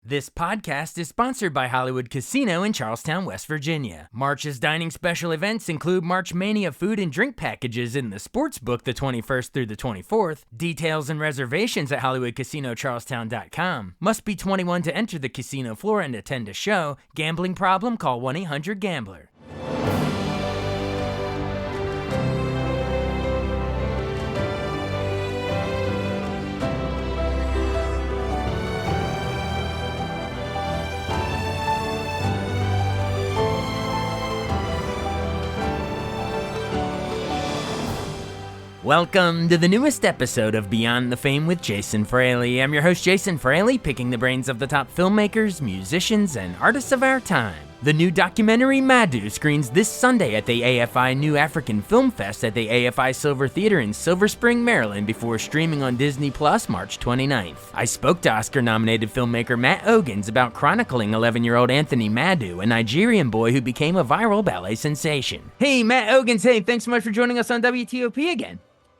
This podcast is sponsored by Hollywood Casino in Charlestown, West Virginia. March's dining special events include March Mania food and drink packages in the Sportsbook the 21st through the 24th. Details and reservations at HollywoodCasinoCharlestown.com. Must be 21 to enter the casino floor and attend a show. Gambling problem? Call 1-800-GAMBLER. Welcome to the newest episode of Beyond the Fame with Jason Fraley. I'm your host, Jason Fraley, picking the brains of the top filmmakers, musicians, and artists of our time. The new documentary Madu screens this Sunday at the AFI New African Film Fest at the AFI Silver Theater in Silver Spring, Maryland, before streaming on Disney Plus March 29th. I spoke to Oscar-nominated filmmaker Matt Ogans about chronicling 11-year-old Anthony Madu, a Nigerian boy who became a viral ballet sensation. Hey, Matt Ogans, hey, thanks so much for joining us on WTOP again.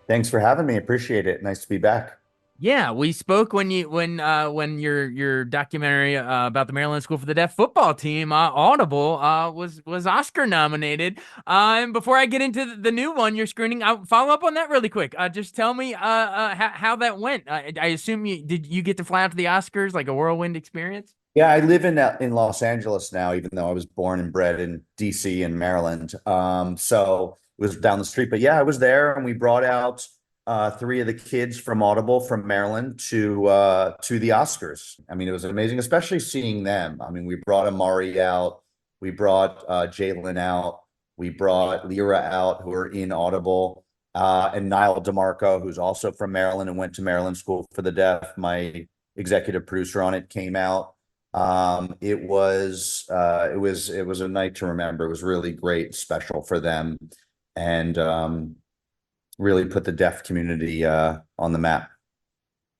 Thanks for having me. Appreciate it. Nice to be back. Yeah, we spoke when your documentary about the Maryland School for the Deaf football team, Audible, was Oscar nominated. And before I get into the new one you're screening, I'll follow up on that really quick. Just tell me how that went. I assume did you get to fly out to the Oscars, like a whirlwind experience? Yeah, I live in Los Angeles now, even though I was born and bred in DC and Maryland. So it was down the street. But yeah, I was there, and we brought out three of the kids from Audible from Maryland to the Oscars. I mean, it was amazing, especially seeing them. I mean, we brought Amari out, we brought Jalen out, we brought Lyra out, who are in Audible, and Niall DeMarco, who's also from Maryland and went to Maryland School for the Deaf. My executive producer on it came out. It was a night to remember. It was really great, special for them, and really put the deaf community on the map.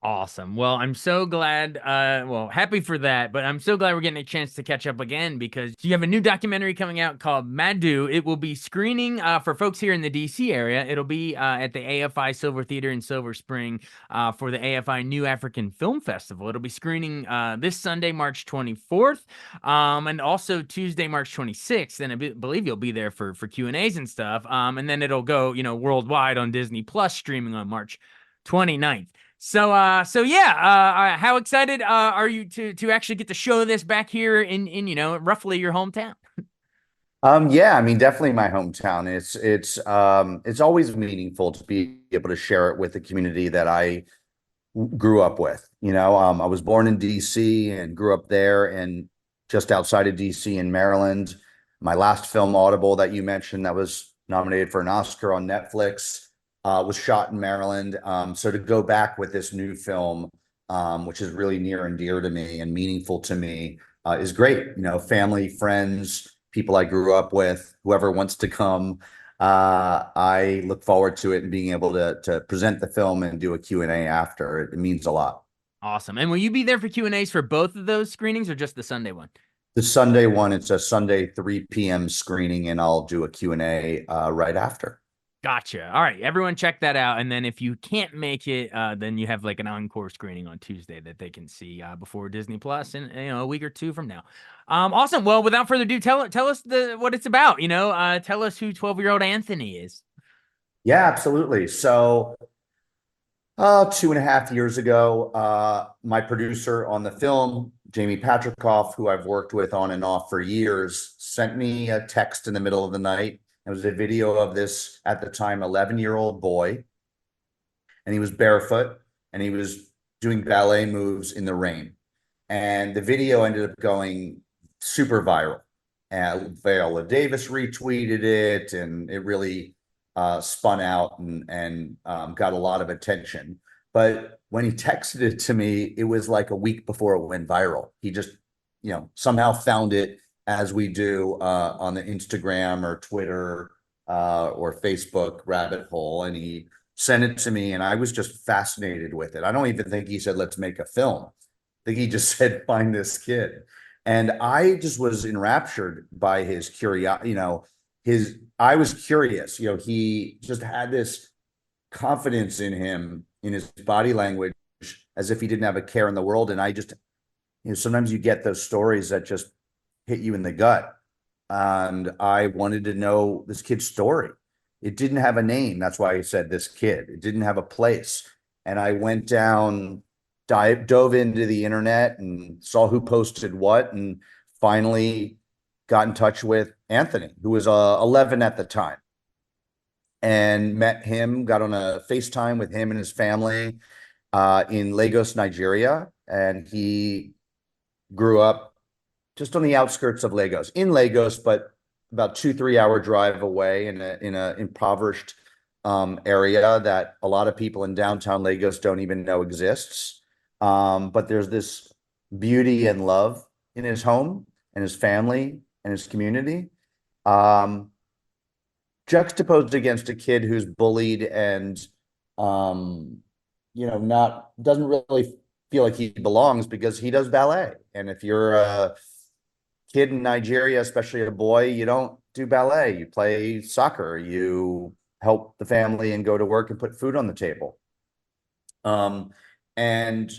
Awesome. Well, I'm so glad, happy for that, but I'm so glad we're getting a chance to catch up again because you have a new documentary coming out called Madu. It will be screening for folks here in the DC area. It'll be at the AFI Silver Theater in Silver Spring for the AFI New African Film Festival. It'll be screening this Sunday, March 24th, and also Tuesday, March 26th. And I believe you'll be there for Q&As and stuff. And then it'll go, worldwide on Disney Plus streaming on March 29th. So yeah, how excited are you to actually get to show this back here in roughly your hometown? Yeah, I mean, definitely my hometown. It's always meaningful to be able to share it with the community that I grew up with. I was born in DC and grew up there and just outside of DC in Maryland. My last film, Audible, that you mentioned, that was nominated for an Oscar on Netflix, was shot in Maryland. So to go back with this new film, which is really near and dear to me and meaningful to me, is great. Family, friends, people I grew up with, whoever wants to come. I look forward to it and being able to present the film and do a Q&A after. It means a lot. Awesome. And will you be there for Q&As for both of those screenings or just the Sunday one? The Sunday one, it's a Sunday 3 p.m. screening, and I'll do a Q&A right after. Gotcha. All right, everyone check that out. And then if you can't make it, then you have like an encore screening on Tuesday that they can see before Disney Plus in a week or two from now. Awesome. Well, without further ado, tell us what it's about. Tell us who 12-year-old Anthony is. Yeah, absolutely. So 2.5 years ago, my producer on the film, Jamie Patrickoff, who I've worked with on and off for years, sent me a text in the middle of the night. It was a video of this, at the time, 11-year-old boy, and he was barefoot, and he was doing ballet moves in the rain. And the video ended up going super viral. And Viola Davis retweeted it, and it really spun out and got a lot of attention. But when he texted it to me, it was like a week before it went viral. He just, somehow found it, as we do on the Instagram or Twitter or Facebook rabbit hole. And he sent it to me, and I was just fascinated with it. I don't even think he said, let's make a film. I think he just said, find this kid. And I just was enraptured by his curiosity. I was curious. He just had this confidence in him, in his body language, as if he didn't have a care in the world. And I just sometimes you get those stories that just hit you in the gut. And I wanted to know this kid's story. It didn't have a name. That's why I said this kid. It didn't have a place. And I went down, dove into the internet and saw who posted what, and finally got in touch with Anthony, who was 11 at the time, and met him, got on a FaceTime with him and his family in Lagos, Nigeria. And he grew up just on the outskirts of Lagos, in Lagos, but about 2-3 hour drive away in a impoverished area that a lot of people in downtown Lagos don't even know exists. But there's this beauty and love in his home and his family and his community, juxtaposed against a kid who's bullied and not doesn't really feel like he belongs because he does ballet. And if you're a kid in Nigeria, especially a boy, you don't do ballet. You play soccer. You help the family and go to work and put food on the table. And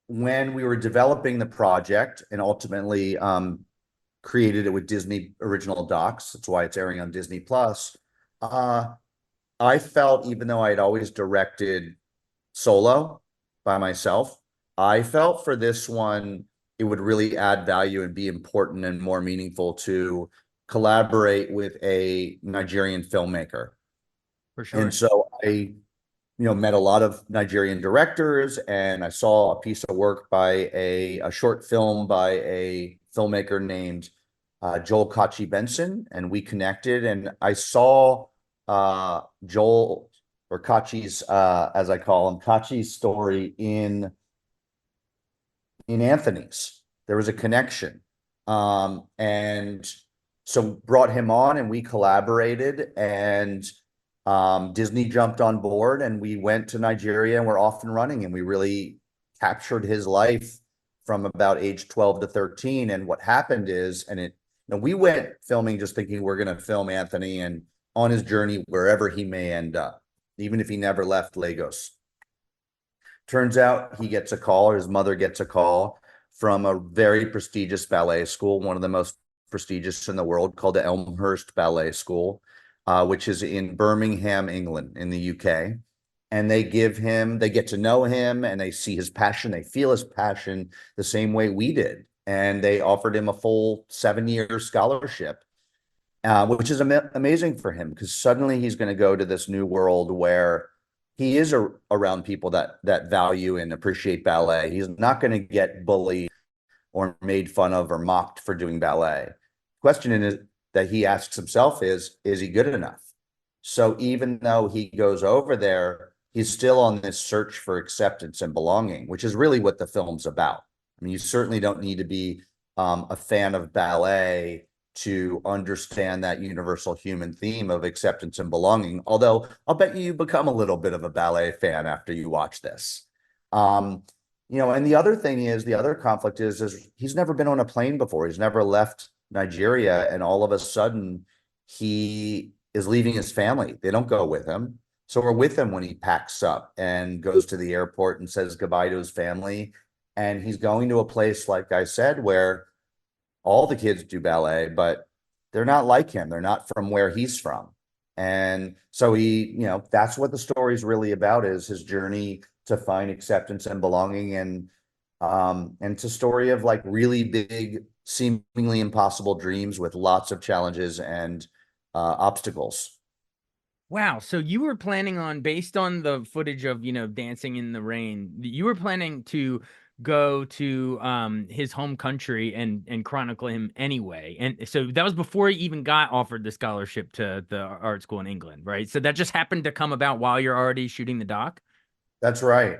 when we were developing the project and ultimately created it with Disney Original Docs, that's why it's airing on Disney Plus. I felt, even though I had always directed solo by myself, I felt for this one it would really add value and be important and more meaningful to collaborate with a Nigerian filmmaker. For sure. And so I, met a lot of Nigerian directors, and I saw a piece of work by a short film by a filmmaker named Joel Kachi Benson, and we connected. And I saw Joel, or Kachi's, as I call him, Kachi's story in Anthony's. There was a connection. And so brought him on and we collaborated, and Disney jumped on board, and we went to Nigeria and we're off and running, and we really captured his life from about age 12 to 13. And what happened is, we went filming just thinking we're going to film Anthony and on his journey wherever he may end up, even if he never left Lagos. Turns out he gets a call, or his mother gets a call from a very prestigious ballet school, one of the most prestigious in the world, called the Elmhurst Ballet School, which is in Birmingham, England, in the UK. And they get to know him, and they see his passion, they feel his passion the same way we did. And they offered him a full 7-year scholarship, which is amazing for him, because suddenly he's going to go to this new world where he is around people that value and appreciate ballet. He's not going to get bullied or made fun of or mocked for doing ballet. The question that he asks himself is he good enough? So even though he goes over there, he's still on this search for acceptance and belonging, which is really what the film's about. I mean, you certainly don't need to be a fan of ballet to understand that universal human theme of acceptance and belonging. Although I'll bet you become a little bit of a ballet fan after you watch this. And the other thing is, the other conflict is he's never been on a plane before. He's never left Nigeria. And all of a sudden he is leaving his family. They don't go with him. So we're with him when he packs up and goes to the airport and says goodbye to his family. And he's going to a place, like I said, where all the kids do ballet, but they're not like him. They're not from where he's from. And so that's what the story is really about, is his journey to find acceptance and belonging. And it's a story of like really big, seemingly impossible dreams with lots of challenges and obstacles. Wow. So you were planning on, based on the footage of, dancing in the rain, you were planning to go to his home country and chronicle him anyway. And so that was before he even got offered the scholarship to the art school in England, right? So that just happened to come about while you're already shooting the doc? That's right.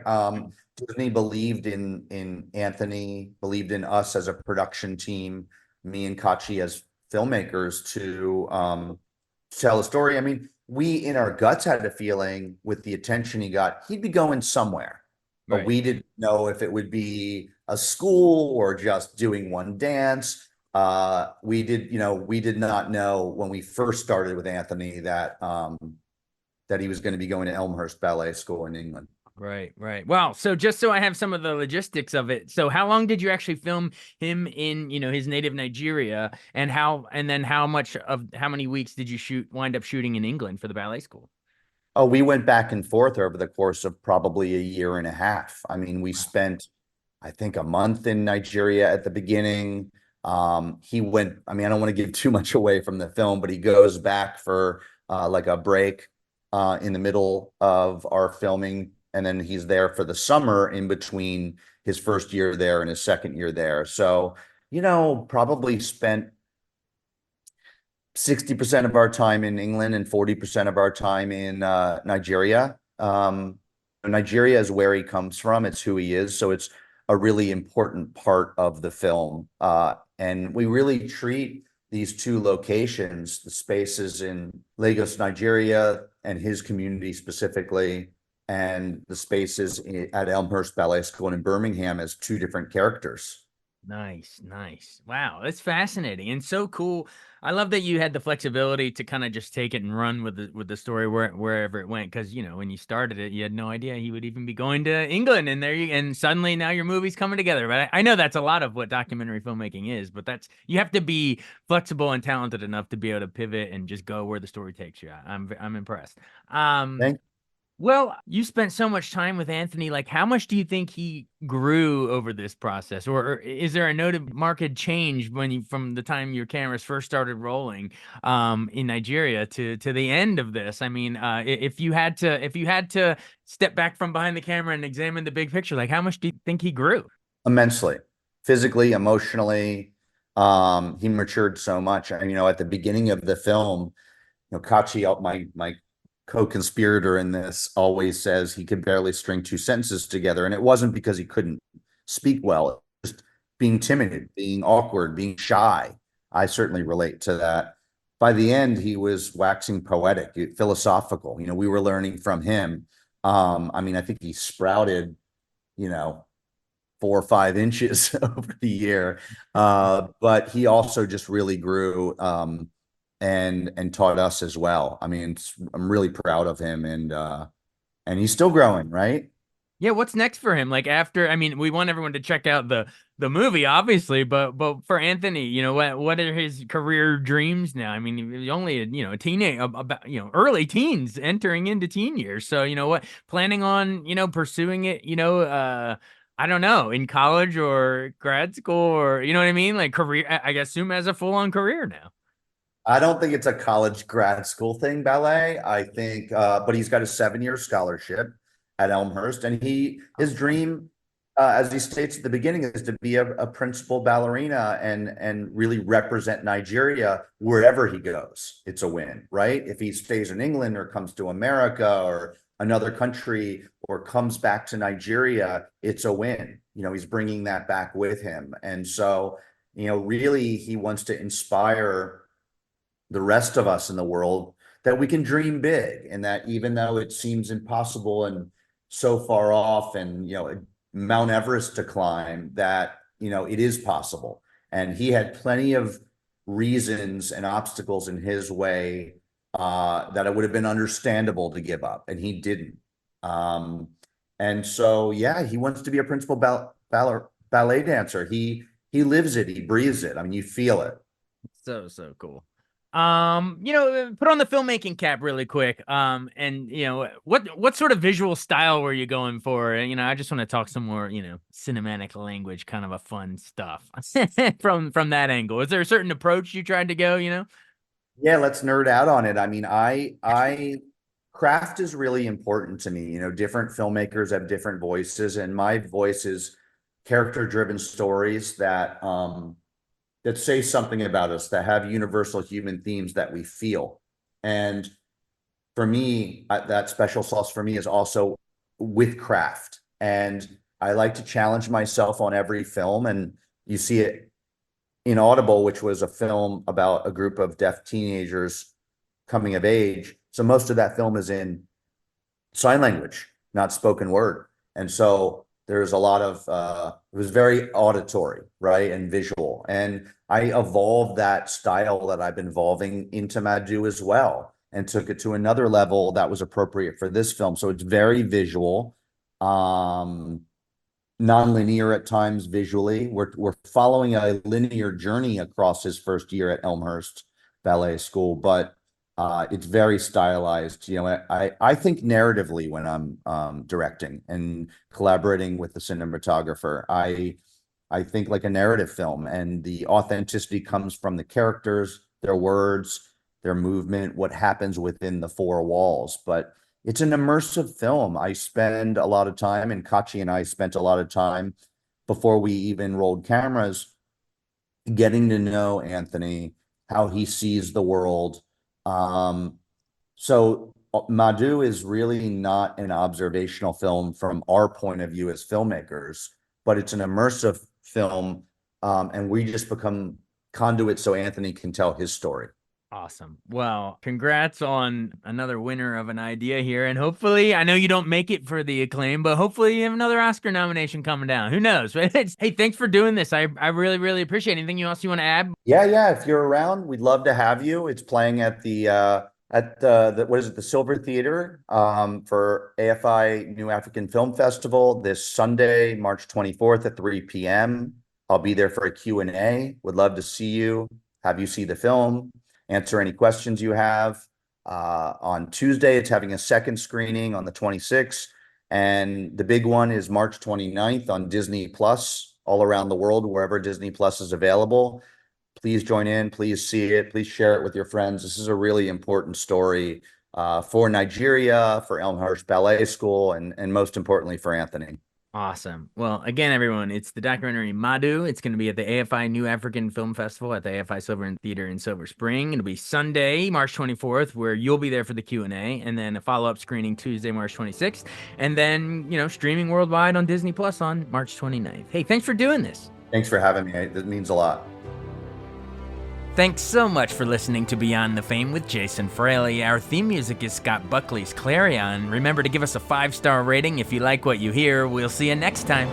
Disney believed in Anthony, believed in us as a production team, me and Kachi as filmmakers, to tell a story. I mean, we in our guts had a feeling with the attention he got, he'd be going somewhere, but Right. we didn't know if it would be a school or just doing one dance. We did not know when we first started with Anthony that he was going to be going to Elmhurst Ballet School in England. Right, right. Well, so just so I have some of the logistics of it. So how long did you actually film him in, his native Nigeria, and then how many weeks did you wind up shooting in England for the ballet school? Oh, we went back and forth over the course of probably a year and a half. I mean, we Wow. spent, I think, a month in Nigeria at the beginning. He went, I mean, I don't want to give too much away from the film, but he goes back for like a break in the middle of our filming. And then he's there for the summer in between his first year there and his second year there. So, probably spent 60% of our time in England and 40% of our time in Nigeria. Nigeria is where he comes from. It's who he is. So it's a really important part of the film. And we really treat these two locations, the spaces in Lagos, Nigeria, and his community specifically, and the spaces at Elmhurst Ballet School in Birmingham as two different characters. Nice, nice. Wow, that's fascinating and so cool. I love that you had the flexibility to kind of just take it and run with the story wherever it went. Because when you started it, you had no idea he would even be going to England, and and suddenly now your movie's coming together. But I know that's a lot of what documentary filmmaking is. But you have to be flexible and talented enough to be able to pivot and just go where the story takes you. I'm impressed. Um, Thank well, you spent so much time with Anthony. Like, how much do you think he grew over this process, or is there a noted marked change from the time your cameras first started rolling, in Nigeria to the end of this? I mean, if you had to step back from behind the camera and examine the big picture, like, how much do you think he grew? immensely, physically, emotionally. He matured so much. And, at the beginning of the film, Kachi, my co-conspirator in this, always says he could barely string two sentences together. And it wasn't because he couldn't speak well, just being timid, being awkward, being shy. I certainly relate to that. By the end, he was waxing poetic, philosophical. We were learning from him. I mean, I think he sprouted, you know, 4 or 5 inches over the year. But he also just really grew, and taught us as well. I mean, I'm really proud of him, and he's still growing, right? Yeah, what's next for him? Like after, I mean, we want everyone to check out the movie, obviously, but for Anthony, what are his career dreams now? I mean, he's only a teenage, about early teens, entering into teen years. So what, planning on pursuing it? I don't know, in college or grad school, or you know what I mean, like career. I assume as a full on career now. I don't think it's a college grad school thing, ballet. I think, but he's got a 7 year scholarship at Elmhurst, and his dream, as he states at the beginning, is to be a principal ballerina and really represent Nigeria wherever he goes. It's a win, right? If he stays in England or comes to America or another country or comes back to Nigeria, it's a win. He's bringing that back with him, and so really, he wants to inspire the rest of us in the world that we can dream big, and that even though it seems impossible and so far off, and Mount Everest to climb, that it is possible. And he had plenty of reasons and obstacles in his way, that it would have been understandable to give up, and he didn't. And so, yeah, he wants to be a principal ballet dancer. He lives it, he breathes it. I mean, you feel it. So cool. Put on the filmmaking cap really quick. And what sort of visual style were you going for? I just want to talk some more, cinematic language, kind of a fun stuff from that angle. Is there a certain approach you tried to go? Yeah, let's nerd out on it. I mean, I craft is really important to me. Different filmmakers have different voices, and my voice is character-driven stories that say something about us, that have universal human themes that we feel. And for me, that special sauce for me is also with craft. And I like to challenge myself on every film. And you see it in Audible, which was a film about a group of deaf teenagers coming of age. So most of that film is in sign language, not spoken word. And so there's a lot of, it was very auditory, right? And visual. And I evolved that style that I've been evolving into Madu as well, and took it to another level that was appropriate for this film. So it's very visual. um, nonlinear at times visually. We're following a linear journey across his first year at Elmhurst Ballet School, but it's very stylized. You know, I think narratively when I'm directing and collaborating with the cinematographer. I think like a narrative film, and the authenticity comes from the characters, their words, their movement, what happens within the four walls. But it's an immersive film. I spend a lot of time, and Kachi and I spent a lot of time before we even rolled cameras, getting to know Anthony, how he sees the world. So Madu is really not an observational film from our point of view as filmmakers, but it's an immersive film, and we just become conduits so Anthony can tell his story. Awesome. Well, congrats on another winner of an idea here. And hopefully, I know you don't make it for the acclaim, but hopefully you have another Oscar nomination coming down. Who knows? Right? Hey, thanks for doing this. I really, really appreciate it. Anything else you want to add? Yeah. If you're around, we'd love to have you. It's playing at the what is it, the Silver Theater, for AFI New African Film Festival this Sunday, March 24th at 3 p.m. I'll be there for a Q&A. Would love to see you, have you see the film, answer any questions you have. On Tuesday, it's having a second screening on the 26th. And the big one is March 29th on Disney Plus, all around the world, wherever Disney Plus is available. Please join in, please see it, please share it with your friends. This is a really important story for Nigeria, for Elmhurst Ballet School, and most importantly for Anthony. Awesome. Well, again, everyone, it's the documentary Madu. It's going to be at the AFI New African Film Festival at the AFI Silver Theater in Silver Spring. It'll be Sunday, March 24th, where you'll be there for the Q&A, and then a follow-up screening Tuesday, March 26th, and then, streaming worldwide on Disney Plus on March 29th. Hey, thanks for doing this. Thanks for having me. That means a lot. Thanks so much for listening to Beyond the Fame with Jason Fraley. Our theme music is Scott Buckley's Clarion. Remember to give us a 5-star rating if you like what you hear. We'll see you next time.